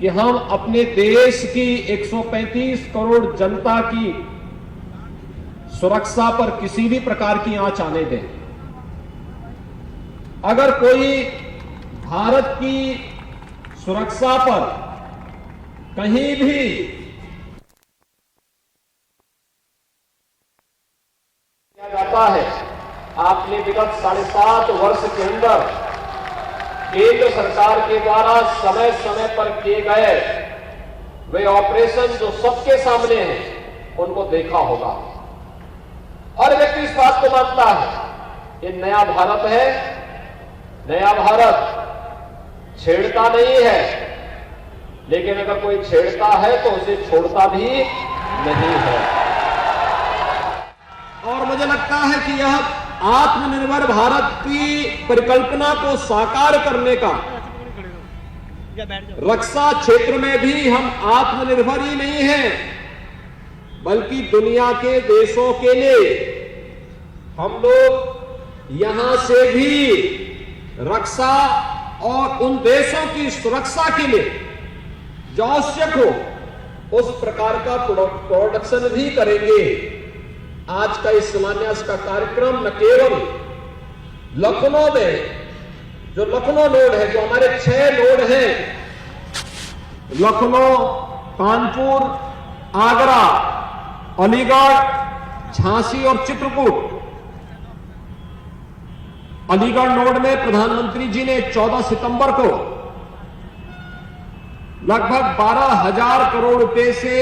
कि हम अपने देश की 135 करोड़ जनता की सुरक्षा पर किसी भी प्रकार की आंच आने दें। अगर कोई भारत की सुरक्षा पर कहीं भी किया जाता है, आपने विगत 7.5 वर्ष के अंदर केंद्र सरकार के द्वारा समय समय पर किए गए वे ऑपरेशन जो सबके सामने हैं उनको देखा होगा। हर व्यक्ति इस बात को मानता है ये नया भारत है। नया भारत छेड़ता नहीं है, लेकिन अगर कोई छेड़ता है तो उसे छोड़ता भी नहीं है। और मुझे लगता है कि यह आत्मनिर्भर भारत की परिकल्पना को साकार करने का, रक्षा क्षेत्र में भी हम आत्मनिर्भर ही नहीं हैं, बल्कि दुनिया के देशों के लिए हम लोग यहां से भी रक्षा और उन देशों की सुरक्षा के लिए जो आवश्यक हो उस प्रकार का प्रोडक्शन भी करेंगे। आज का इस शिलान्यास का कार्यक्रम न केवल लखनऊ में, जो लखनऊ नोड है, जो हमारे 6 नोड हैं, लखनऊ, कानपुर, आगरा, अलीगढ़, झांसी और चित्रकूट। अलीगढ़ नोड में प्रधानमंत्री जी ने 14 सितंबर को लगभग 12,000 करोड़ रुपए से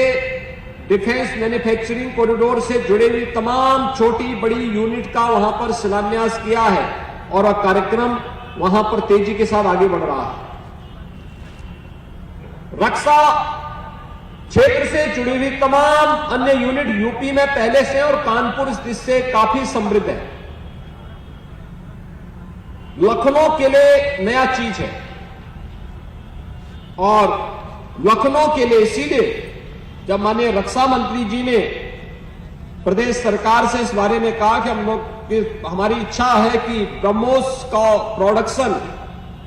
डिफेंस मैन्युफैक्चरिंग कॉरिडोर से जुड़े हुए तमाम छोटी बड़ी यूनिट का वहां पर शिलान्यास किया है और वह कार्यक्रम वहां पर तेजी के साथ आगे बढ़ रहा है। रक्षा क्षेत्र से जुड़ी हुई तमाम अन्य यूनिट यूपी में पहले से और कानपुर इससे काफी समृद्ध है। लखनऊ के लिए नया चीज है और लखनऊ के लिए इसीलिए जब माननीय रक्षा मंत्री जी ने प्रदेश सरकार से इस बारे में कहा कि हम लोग की हमारी इच्छा है कि ब्रह्मोस का प्रोडक्शन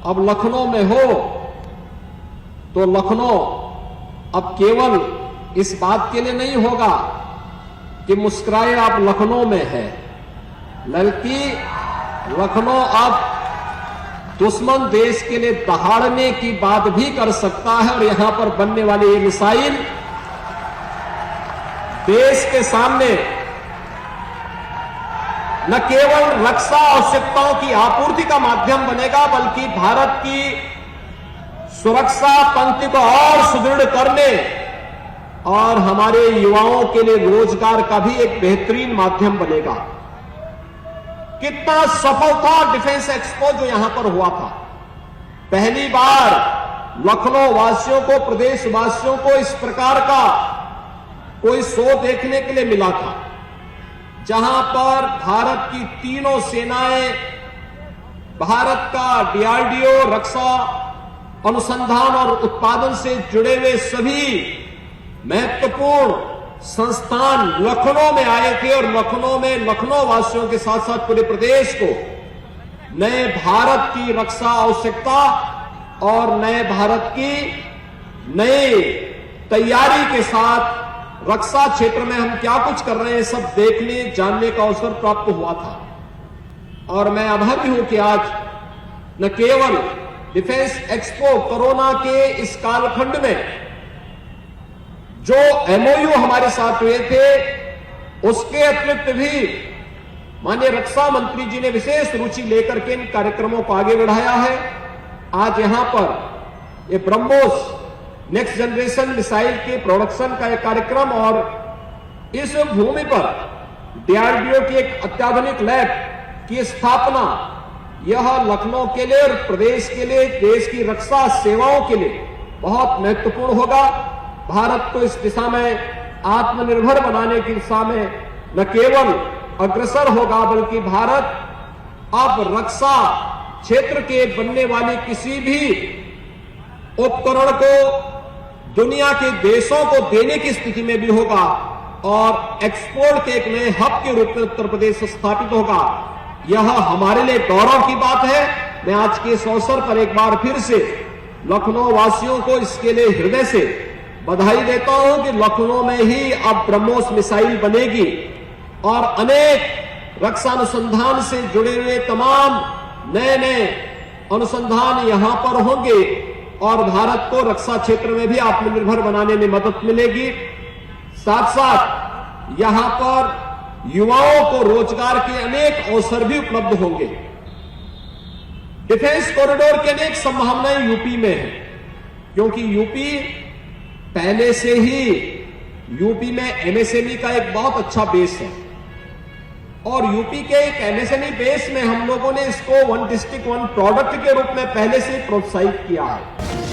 अब लखनऊ में हो, तो लखनऊ अब केवल इस बात के लिए नहीं होगा कि मुस्कुराए आप लखनऊ में है, बल्कि लखनऊ अब दुश्मन देश के लिए दहाड़ने की बात भी कर सकता है। और यहां पर बनने वाली ये मिसाइल देश के सामने न केवल रक्षा आवश्यकताओं की आपूर्ति का माध्यम बनेगा, बल्कि भारत की सुरक्षा पंक्ति को और सुदृढ़ करने और हमारे युवाओं के लिए रोजगार का भी एक बेहतरीन माध्यम बनेगा। कितना सफल था डिफेंस एक्सपो जो यहां पर हुआ था। पहली बार लखनऊ वासियों को, प्रदेश वासियों को इस प्रकार का कोई शो देखने के लिए मिला था, जहां पर भारत की तीनों सेनाएं, भारत का डीआरडीओ, रक्षा अनुसंधान और उत्पादन से जुड़े हुए सभी महत्वपूर्ण संस्थान लखनऊ में आए थे और लखनऊ में लखनऊ वासियों के साथ साथ पूरे प्रदेश को नए भारत की रक्षा आवश्यकता और नए भारत की नई तैयारी के साथ रक्षा क्षेत्र में हम क्या कुछ कर रहे हैं सब देखने जानने का अवसर प्राप्त हुआ था। और मैं आभारी हूं कि आज न केवल डिफेंस एक्सपो कोरोना के इस कालखंड में जो एमओयू हमारे साथ हुए थे, उसके अतिरिक्त भी माननीय रक्षा मंत्री जी ने विशेष रुचि लेकर के इन कार्यक्रमों को आगे बढ़ाया है। आज यहां पर ये ब्रह्मोस नेक्स्ट जनरेशन मिसाइल के प्रोडक्शन का एक कार्यक्रम और इस भूमि पर डीआरडीओ की एक अत्याधुनिक लैब की स्थापना, यह लखनऊ के लिए और प्रदेश के लिए, देश की रक्षा सेवाओं के लिए बहुत महत्वपूर्ण होगा। भारत को इस दिशा में आत्मनिर्भर बनाने की दिशा में न केवल अग्रसर होगा, बल्कि भारत अब रक्षा क्षेत्र के बनने वाले किसी भी उपकरण को दुनिया के देशों को देने की स्थिति में भी होगा और एक्सपोर्ट के एक नए हब के रूप में उत्तर प्रदेश स्थापित होगा। यह हमारे लिए गौरव की बात है। मैं आज के इस अवसर पर एक बार फिर से लखनऊ वासियों को इसके लिए हृदय से बधाई देता हूं कि लखनऊ में ही अब ब्रह्मोस मिसाइल बनेगी और अनेक रक्षा अनुसंधान से जुड़े हुए तमाम नए नए अनुसंधान यहां पर होंगे और भारत को रक्षा क्षेत्र में भी आत्मनिर्भर बनाने में मदद मिलेगी। साथ साथ यहां पर युवाओं को रोजगार के अनेक अवसर भी उपलब्ध होंगे। डिफेंस कॉरिडोर की अनेक संभावनाएं यूपी में है, क्योंकि यूपी पहले से ही यूपी में एमएसएमई का एक बहुत अच्छा बेस है और यूपी के एक एमएसएमई बेस में हम लोगों ने इसको वन डिस्ट्रिक्ट वन प्रोडक्ट के रूप में पहले से प्रोत्साहित किया है।